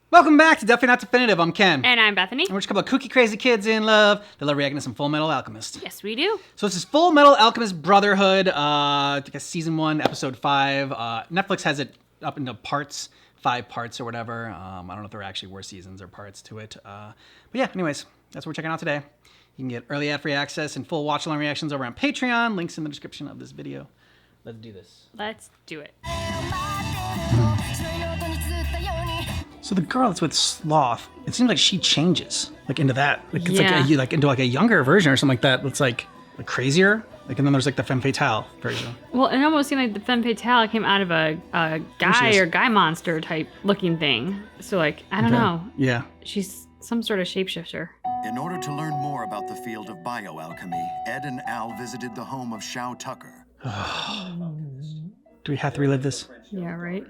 Welcome back to Definitely Not Definitive. I'm Ken. And I'm Bethany. And we're just a couple of kooky, crazy kids in love that love reacting to some Fullmetal Alchemist. Yes, we do. So this is Fullmetal Alchemist Brotherhood, I guess season 1, episode 5. Netflix has it up into parts, 5 parts or whatever. I don't know if there actually were seasons or parts to it. But yeah, anyways, that's what we're checking out today. You can get early ad-free access and full watch-along reactions over on Patreon. Links in the description of this video. Let's do this. Let's do it. So the girl that's with Sloth, it seems like she changes, like into that, like it's Yeah. like into like a younger version or something like that. It's like crazier. Like, and then there's like the femme fatale version. Well, it almost seemed like the femme fatale came out of a guy or guy monster type looking thing. So like, I don't know. Yeah. She's some sort of shapeshifter. In order to learn more about the field of bioalchemy, Ed and Al visited the home of Shao Tucker. Do we have to relive this? Yeah, right.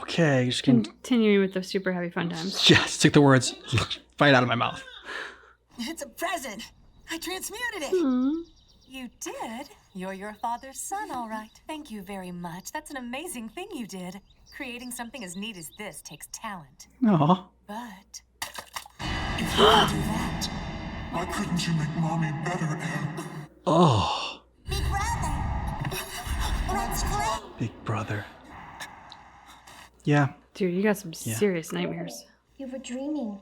Okay, just can Continuing with the super heavy fun times. just took the words right out of my mouth. It's a present. I transmuted it. You did? You're your father's son, all right. Thank you very much. That's an amazing thing you did. Creating something as neat as this takes talent. Aw. But If you can do that, Why couldn't you make mommy better, Ed? Oh, Big brother, let's play. big brother. Yeah. Dude, you got some serious nightmares. You were dreaming.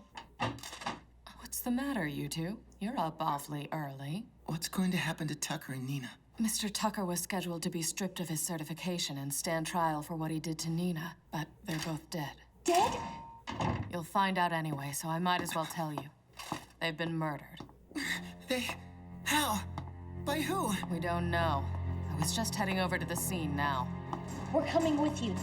what's the matter, you two? You're up awfully early. What's going to happen to Tucker and Nina? Mr. Tucker was scheduled to be stripped of his certification and stand trial for what he did to Nina, but they're both dead. Dead? You'll find out anyway, so I might as well tell you. They've been murdered. How? By who? We don't know. I was just heading over to the scene now. We're coming with you.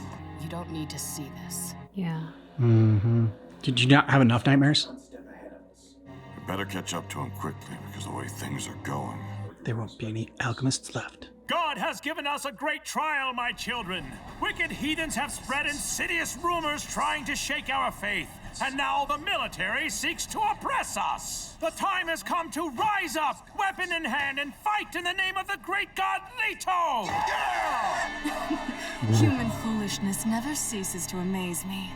You don't need to see this. Yeah. Mm-hmm. Did you not have enough nightmares? You better catch up to him quickly because the way things are going. There won't be any alchemists left. God has given us a great trial, my children. Wicked heathens have spread insidious rumors trying to shake our faith, and now the military seeks to oppress us. The time has come to rise up, weapon in hand, and fight in the name of the great god Leto! Human foolishness never ceases to amaze me.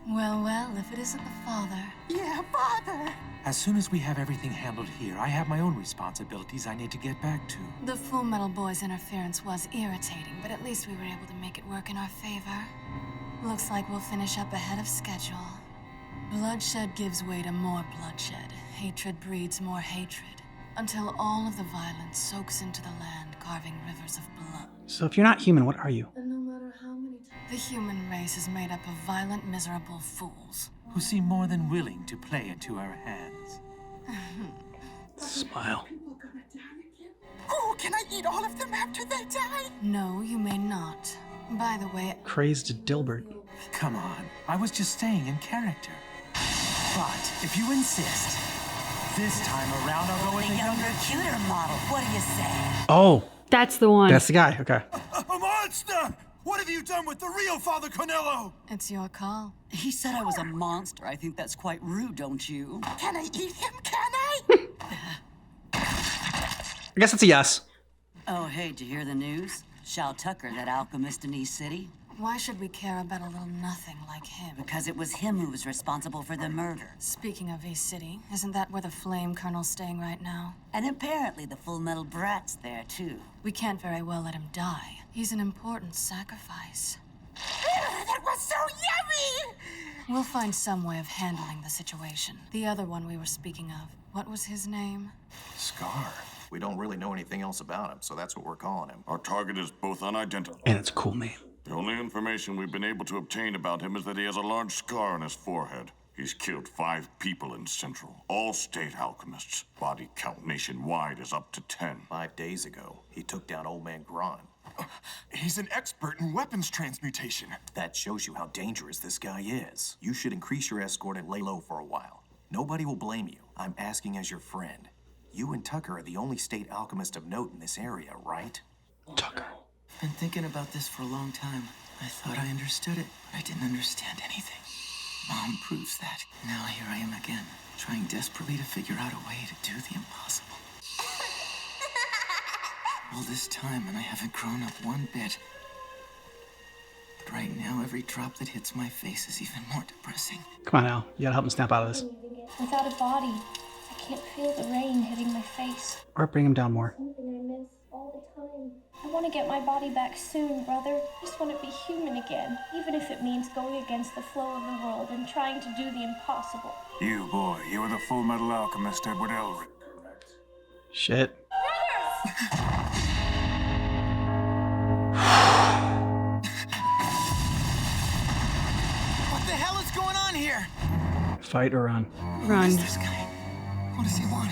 Well, if it isn't the father. Yeah, father. As soon as we have everything handled here, I have my own responsibilities I need to get back to. The Fullmetal Boys' interference was irritating, but at least we were able to make it work in our favor. Looks like we'll finish up ahead of schedule. Bloodshed gives way to more bloodshed. Hatred breeds more hatred. Until all of the violence soaks into the land, carving rivers of blood. So if you're not human, what are you? And no matter how many times... The human race is made up of violent, miserable fools. Who seem more than willing to play into our hands. Smile. Oh, can I eat all of them after they die? No, you may not. By the way, Crazed Dilbert. Come on, I was just staying in character. But if you insist, this time around I'll go with the younger, cuter model. What do you say? Oh, That's the one. that's the guy. Okay. A monster! What have you done with the real Father Canelo? it's your call. He said I was a monster. I think that's quite rude, don't you? Can I eat him? Can I? I guess it's a yes. Oh, hey, did you hear the news? Shao Tucker, that alchemist in East City? Why should we care about a little nothing like him? Because it was him who was responsible for the murder. Speaking of East City, isn't that where the Flame Colonel's staying right now? And apparently the Full Metal Brat's there, too. We can't very well let him die. He's an important sacrifice. That was so yummy! We'll find some way of handling the situation. The other one we were speaking of, what was his name? Scar. We don't really know anything else about him, so that's what we're calling him. Our target is both unidentified. And it's a cool name. The only information we've been able to obtain about him is that he has a large scar on his forehead. He's killed 5 people in Central, all state alchemists. Body count nationwide is up to 10. 5 days ago, he took down Old Man Gron. He's an expert in weapons transmutation. That shows you how dangerous this guy is. You should increase your escort and lay low for a while. Nobody will blame you. I'm asking as your friend. You and Tucker are the only state alchemist of note in this area, right? Tucker. Been thinking about this for a long time. I thought I understood it, but I didn't understand anything. Mom proves that. Now here I am again, trying desperately to figure out a way to do the impossible. All this time and I haven't grown up one bit. But right now, every drop that hits my face is even more depressing. Come on, Al. You gotta help him snap out of this. Without a body, I can't feel the rain hitting my face. Or bring him down more. Something I miss all the time. I want to get my body back soon, brother. I just want to be human again, even if it means going against the flow of the world and trying to do the impossible. You, boy, you are the Fullmetal Alchemist Edward Elric. Shit. What the hell is going on here? Fight or run. Run. This guy. What does he want?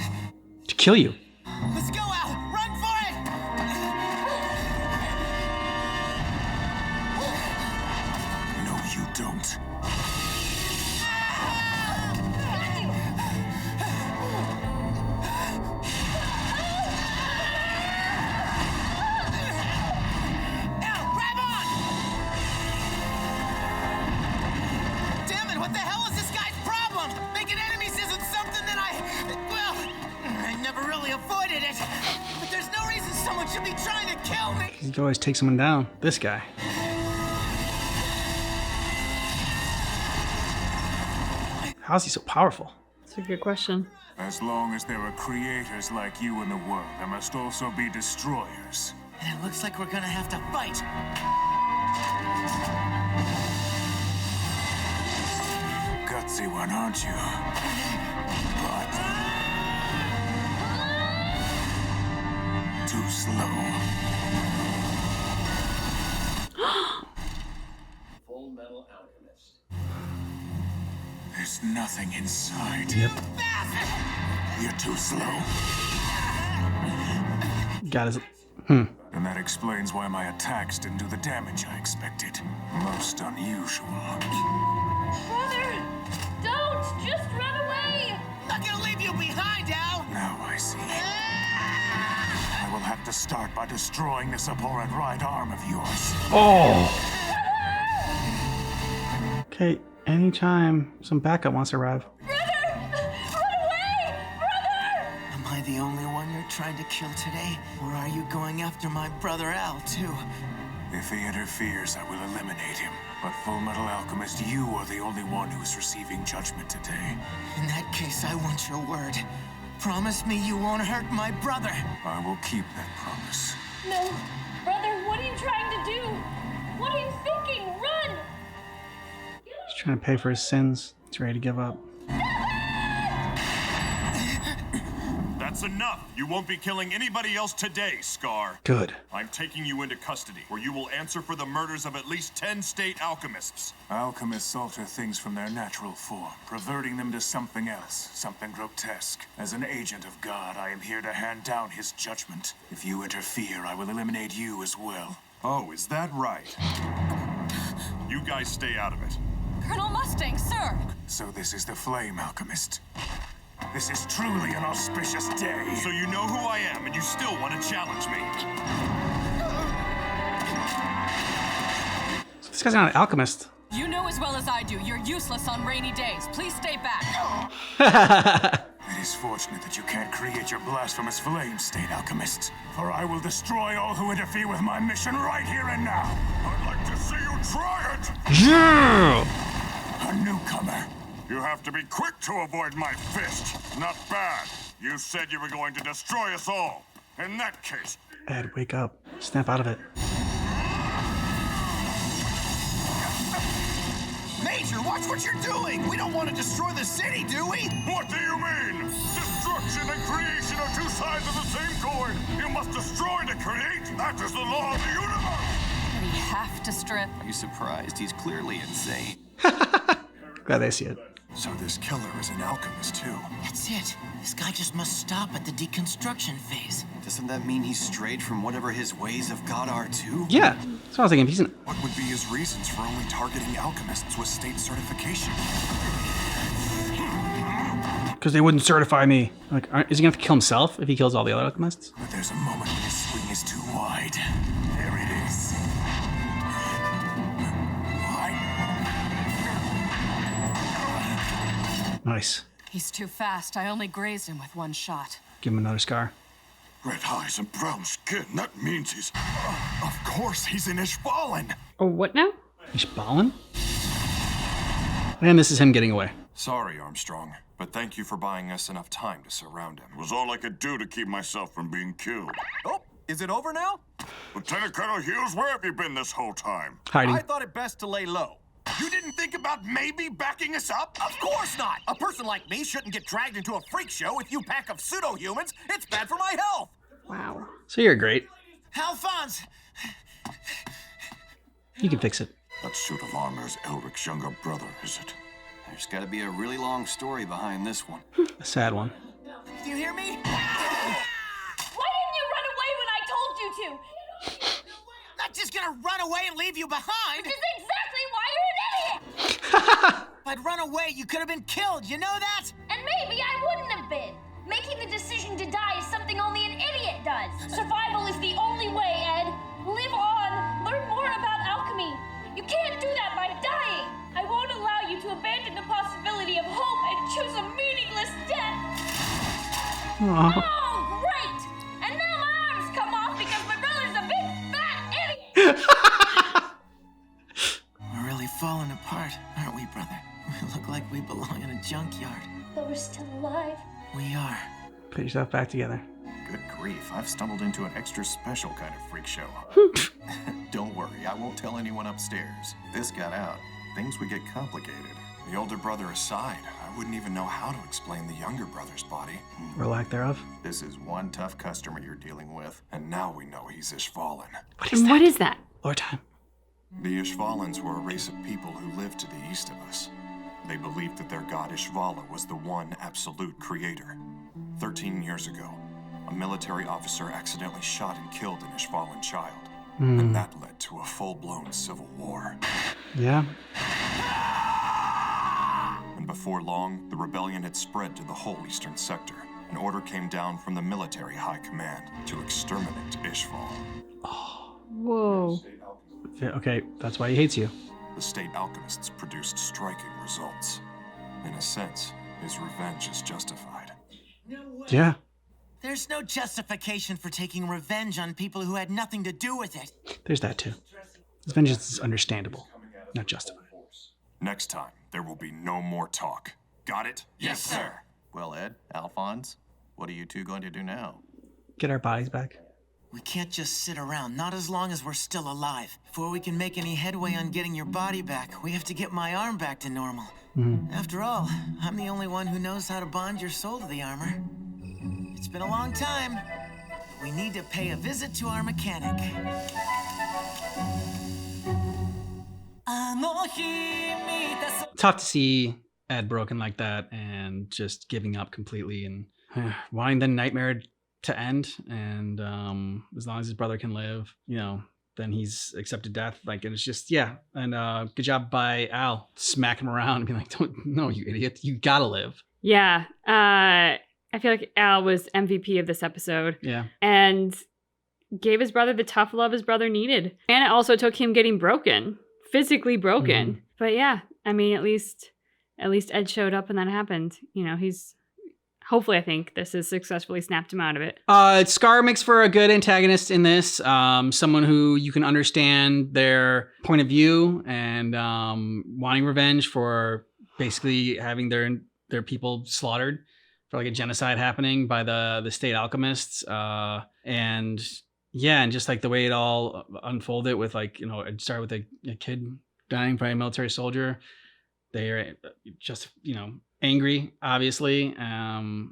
To kill you. Let's go, Al! Run for it! No, you don't. Al, grab on! Damn it, what the hell is this guy's problem? Making enemies isn't something that I never really avoided it. But there's no reason someone should be trying to kill me. You can always take someone down. This guy. How's he so powerful? That's a good question. As long as there are creators like you in the world, there must also be destroyers. And it looks like we're gonna have to fight. Gutsy one, aren't you? But too slow. Fullmetal Alchemist. There's nothing inside. Yep. You're too slow. Got his. And that explains why my attacks didn't do the damage I expected. Most unusual. Brother, don't! Just run away! Not gonna leave you behind, Al. Now I see. I will have to start by destroying this abhorrent right arm of yours. Oh! Okay, anytime some backup wants to arrive. Brother! Run away! Brother! Am I the only one you're trying to kill today? Or are you going after my brother Al, too? If he interferes, I will eliminate him. But Fullmetal Alchemist, you are the only one who's receiving judgment today. In that case, I want your word. Promise me you won't hurt my brother. I will keep that promise. No! Brother, what are you trying to do? What are you thinking? Run! He's trying to pay for his sins. He's ready to give up. That's enough. You won't be killing anybody else today, Scar. Good. I'm taking you into custody, where you will answer for the murders of at least 10 state alchemists. Alchemists alter things from their natural form, perverting them to something else, something grotesque. As an agent of God, I am here to hand down his judgment. If you interfere, I will eliminate you as well. Oh, is that right? You guys stay out of it. Colonel Mustang, sir! So this is the Flame Alchemist. This is truly an auspicious day. So you know who I am, and you still want to challenge me. So this guy's not an alchemist. You know as well as I do, you're useless on rainy days. Please stay back. It is fortunate that you can't create your blasphemous flame, State Alchemist. For I will destroy all who interfere with my mission right here and now. I'd like to see you try it! Yeah! A newcomer. You have to be quick to avoid my fist. Not bad. You said you were going to destroy us all. In that case, Ed, wake up. Snap out of it. Major, watch what you're doing! We don't want to destroy the city, do we? what do you mean? Destruction and creation are two sides of the same coin. You must destroy to create. That is the law of the universe. We have to strip. Are you surprised? He's clearly insane. Glad they see it. So this killer is an alchemist too. That's it. This guy just must stop at the deconstruction phase. Doesn't that mean he's strayed from whatever his ways of God are too? Yeah. So I was thinking, if he's an. What would be his reasons for only targeting alchemists with state certification? Because they wouldn't certify me. Like, is he gonna have to kill himself if he kills all the other alchemists? But there's a moment when his swing is too wide. There it is. Nice. He's too fast. I only grazed him with one shot. Give him another scar. Red eyes and brown skin. That means he's... Of course, he's in Ishballen. Oh, what now? He's balling? And this is him getting away. Sorry, Armstrong, but thank you for buying us enough time to surround him. It was all I could do to keep myself from being killed. Oh, is it over now? Lieutenant Colonel Hughes, where have you been this whole time? Hiding. I thought it best to lay low. You didn't think about maybe backing us up? Of course not! A person like me shouldn't get dragged into a freak show with you pack of pseudo-humans. It's bad for my health! Wow. So you're great. Alphonse! You can fix it. That suit of armor is Elric's younger brother, is it? There's gotta be a really long story behind this one. A sad one. Do you hear me? Why didn't you run away when I told you to? Not just gonna run away and leave you behind! Which is exactly why you're an idiot! If I'd run away, you could have been killed, you know that? And maybe I wouldn't have been. Making the decision to die is something only an idiot does. Survival is the only way, Ed. Live on. Learn more about alchemy. You can't do that by dying. I won't allow you to abandon the possibility of hope and choose a meaningless death. Aww. Oh, great! And now my arms come off because my brother's a big fat idiot. We're really falling apart, aren't we, brother? We look like we belong in a junkyard. But we're still alive. We are. Put yourself back together. Good grief, I've stumbled into an extra special kind of freak show. Don't worry, I won't tell anyone upstairs. If this got out, things would get complicated. The older brother aside, I wouldn't even know how to explain the younger brother's body. Or lack thereof. This is one tough customer you're dealing with, and now we know he's Ishvalan. What is that? Lord time. The Ishvalans were a race of people who lived to the east of us. They believed that their god Ishvala was the one absolute creator. 13 years ago, a military officer accidentally shot and killed an Ishvalan child. And that led to a full-blown civil war. Yeah. And before long, the rebellion had spread to the whole eastern sector. An order came down from the military high command to exterminate Ishval. Whoa. Okay, that's why he hates you. The state alchemists produced striking results. In a sense, his revenge is justified. Yeah. There's no justification for taking revenge on people who had nothing to do with it. There's that too. His vengeance is understandable, not justified. Next time, there will be no more talk. Got it? Yes, sir. Well, Ed, Alphonse, what are you two going to do now? Get our bodies back. We can't just sit around, not as long as we're still alive. Before we can make any headway on getting your body back, we have to get my arm back to normal. After all, I'm the only one who knows how to bond your soul to the armor. It's been a long time. We need to pay a visit to our mechanic. Tough to see Ed broken like that and just giving up completely and wanting the nightmare to end. And as long as his brother can live, you know, then he's accepted death. Like, and it's just, yeah. And good job by Al, smacking him around and being like, "Don't, no, you idiot, you gotta live." Yeah. I feel like Al was MVP of this episode. Yeah. And gave his brother the tough love his brother needed. And it also took him getting broken, physically broken. But yeah, I mean, at least Ed showed up and that happened. You know, hopefully I think this has successfully snapped him out of it. Scar makes for a good antagonist in this. Someone who you can understand their point of view and wanting revenge for basically having their people slaughtered for like a genocide happening by the state alchemists. And just like the way it all unfolded with, like, you know, it started with a kid dying by a military soldier. They're just, you know, angry, obviously,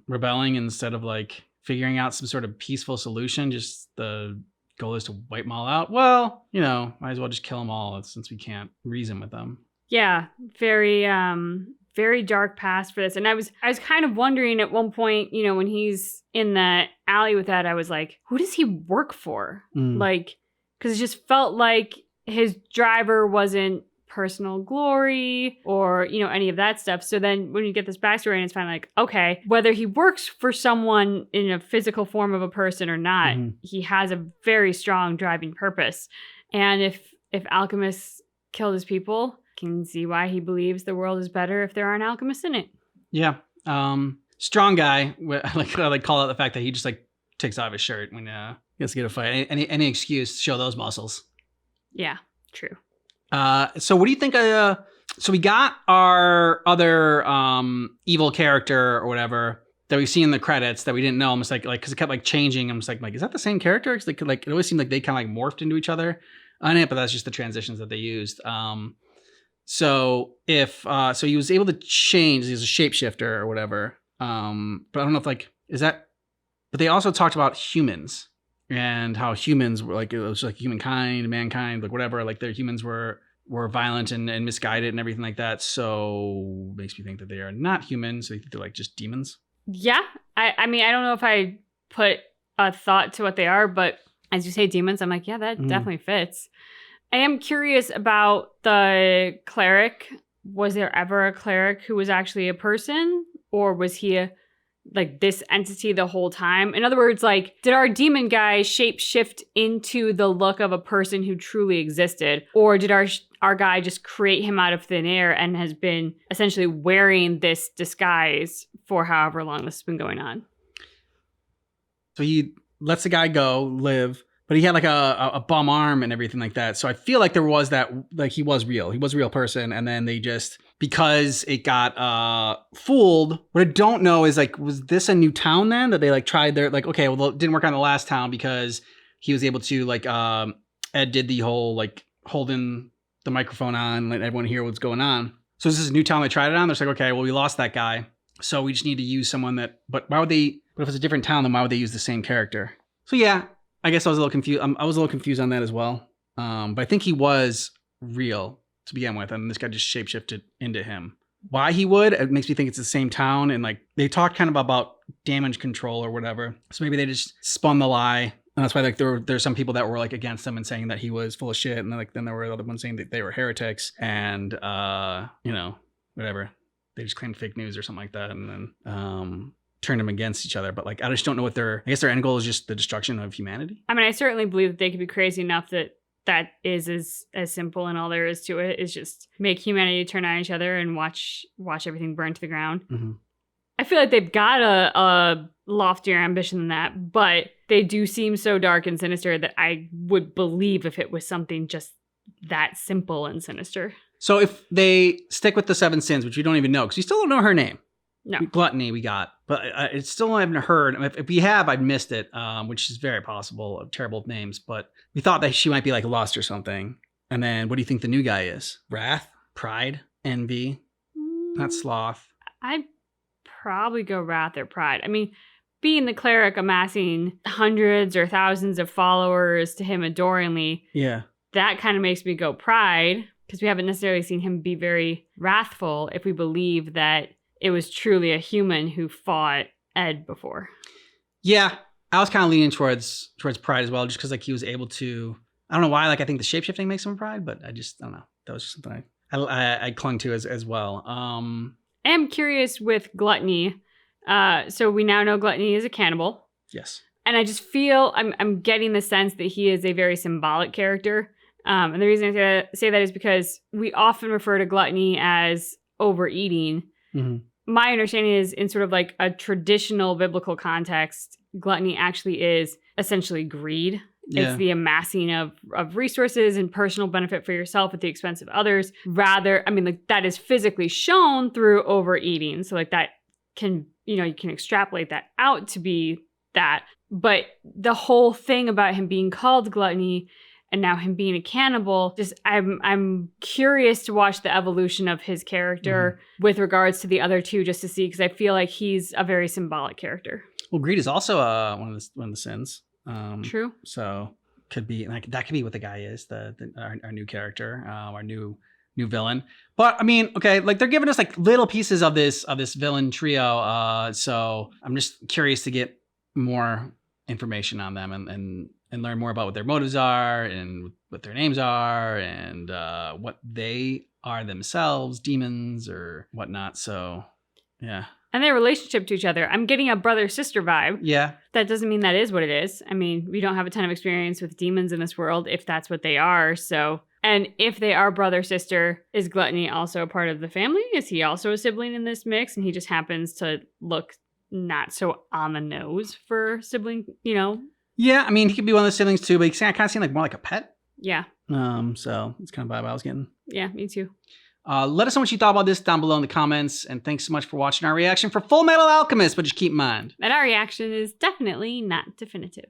rebelling instead of like figuring out some sort of peaceful solution. Just the goal is to wipe them all out. Well, you know, might as well just kill them all since we can't reason with them. Yeah, very dark past for this. And I was kind of wondering at one point, you know, when he's in the alley with Ed, I was like, who does he work for? Like, because it just felt like his driver wasn't personal glory or, you know, any of that stuff. So then when you get this backstory and it's finally like, okay, whether he works for someone in a physical form of a person or not, he has a very strong driving purpose. And if alchemists killed his people, can see why he believes the world is better if there aren't alchemists in it. Yeah. Strong guy. I like call out the fact that he just like takes off his shirt when he has to get a fight. Any excuse to show those muscles. Yeah, true. So what do you think? So we got our other evil character or whatever that we see in the credits that we didn't know. Almost like because it kept like changing. I'm just like, is that the same character? Because like it always seemed like they kind of like morphed into each other on it, but that's just the transitions that they used. So if so he was able to change. He was a shapeshifter or whatever. But I don't know if like is that. But they also talked about humans and how humans were like it was like humankind, mankind, like whatever. Like their humans were violent and misguided and everything like that. So makes me think that they are not humans. So they're like just demons. Yeah. I mean, I don't know if I put a thought to what they are, but as you say demons, I'm like, yeah, that definitely fits. I am curious about the cleric. Was there ever a cleric who was actually a person, or was he like this entity the whole time? In other words, like, did our demon guy shape shift into the look of a person who truly existed, or did our guy just create him out of thin air and has been essentially wearing this disguise for however long this has been going on? So he lets the guy go live, but he had like a bum arm and everything like that. So I feel like there was that, like he was real. He was a real person. And then they just, because it got fooled, what I don't know is like, was this a new town then that they like tried their, like, okay, well, it didn't work on the last town because he was able to like, Ed did the whole like holding the microphone on, let everyone hear what's going on. So this is a new town they tried it on. They're like, okay, well, we lost that guy. So we just need to use someone that, but why would they, but if it's a different town, then why would they use the same character? So yeah, I guess I was a little confused. I was a little confused on that as well. But I think he was real to begin with, and this guy just shapeshifted into him. Why he would, it makes me think it's the same town, and like they talked kind of about damage control or whatever. So maybe they just spun the lie, and that's why like there's some people that were like against him and saying that he was full of shit, and then there were other ones saying that they were heretics, and whatever. They just claimed fake news or something like that, and then turned them against each other. But like I just don't know what I guess their end goal is just the destruction of humanity. I mean, I certainly believe that they could be crazy enough that is as simple, and all there is to it is just make humanity turn on each other and watch everything burn to the ground. Mm-hmm. I feel like they've got a loftier ambition than that, but they do seem so dark and sinister that I would believe if it was something just that simple and sinister. So if they stick with the 7 sins, which we don't even know, because we still don't know her name. No. Gluttony we got, but it's still I haven't heard. If we have, I've missed it, which is very possible. Terrible names, but we thought that she might be like lost or something. And then what do you think the new guy is? Wrath, pride, envy, not sloth. I'd probably go wrath or pride. I mean, being the cleric amassing hundreds or thousands of followers to him adoringly, yeah, that kind of makes me go pride, because we haven't necessarily seen him be very wrathful if we believe that it was truly a human who fought Ed before. Yeah, I was kind of leaning towards pride as well, just because like he was able to. I don't know why. Like I think the shapeshifting makes him pride, but I don't know. That was just something I clung to as well. I am curious with gluttony. So we now know gluttony is a cannibal. Yes. And I just feel I'm getting the sense that he is a very symbolic character. And the reason I say that is because we often refer to gluttony as overeating. Mm-hmm. My understanding is in sort of like a traditional biblical context, gluttony actually is essentially greed. Yeah. It's the amassing of resources and personal benefit for yourself at the expense of others. Rather, I mean, like that is physically shown through overeating. So like that can, you can extrapolate that out to be that. But the whole thing about him being called gluttony and now him being a cannibal, just I'm curious to watch the evolution of his character with regards to the other two, just to see, because I feel like he's a very symbolic character. Well, greed is also one of the sins. True. So could be like that could be what the guy is, our new character, our new villain. But I mean, okay, like they're giving us like little pieces of this villain trio. So I'm just curious to get more information on them and learn more about what their motives are and what their names are and what they are themselves, demons or whatnot. So, yeah. And their relationship to each other. I'm getting a brother-sister vibe. Yeah. That doesn't mean that is what it is. I mean, we don't have a ton of experience with demons in this world, if that's what they are. So, and if they are brother-sister, is Gluttony also a part of the family? Is he also a sibling in this mix? And he just happens to look not so on the nose for sibling, Yeah, I mean, he could be one of the siblings too, but he kind of seemed like more like a pet. Yeah. So it's kind of vibe I was getting. Yeah, me too. Let us know what you thought about this down below in the comments. And thanks so much for watching our reaction for Fullmetal Alchemist. But just keep in mind that our reaction is definitely not definitive.